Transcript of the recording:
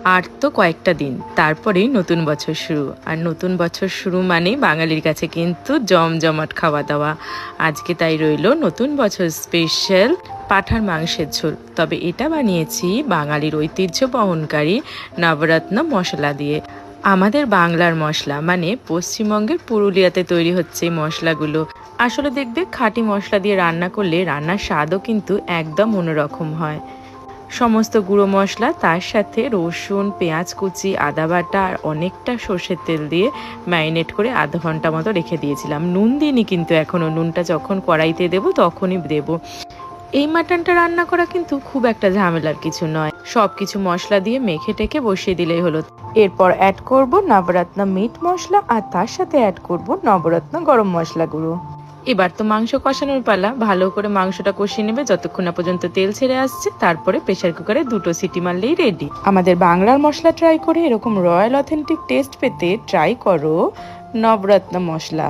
আর তো কয়েকটা দিন তারপরেই নতুন বছর শুরু। আর নতুন বছর শুরু মানেই বাঙালির কাছে কিন্তু জমজমাট খাওয়া দাওয়া। আজকে তাই রইল নতুন বছর স্পেশাল পাঁঠার মাংসের ঝোল। তবে এটা বানিয়েছি বাঙালির ঐতিহ্য বহনকারী নবরত্ন মশলা দিয়ে। আমাদের বাংলার মশলা, মানে পশ্চিমবঙ্গের পুরুলিয়াতে তৈরি হচ্ছে এই মশলাগুলো। আসলে দেখবে খাঁটি মশলা দিয়ে রান্না করলে রান্নার স্বাদও কিন্তু একদম অন্যরকম হয়। সমস্ত গুঁড়ো মশলা, তার সাথে রসুন, পেঁয়াজ কুচি, আদা বাটা আর অনেকটা সর্ষের তেল দিয়ে ম্যারিনেট করে আধা ঘন্টা মতো রেখে দিয়েছিলাম। নুন দিইনি কিন্তু এখনও, নুনটা যখন কড়াইতে দেবো তখনই দেবো। এই মাটনটা রান্না করা কিন্তু খুব একটা ঝামেলার কিছু নয়। সব কিছু মশলা দিয়ে মেখে টেকে বসিয়ে দিলেই হলো। এরপর অ্যাড করব নবরত্ন মিট মশলা আর তার সাথে অ্যাড করব নবরত্ন গরম মশলা গুঁড়ো। এবার তো মাংস কষানোর পালা। ভালো করে মাংসটা কষিয়ে নেবে যতক্ষণ না পর্যন্ত তেল ছেড়ে আসছে। তারপরে প্রেসার কুকারে 2টো সিটি মারলেই রেডি। আমাদের বাংলার মশলা ট্রাই করে এরকম রয়্যাল অথেন্টিক টেস্ট পেতে ট্রাই করো নবরত্ন মশলা।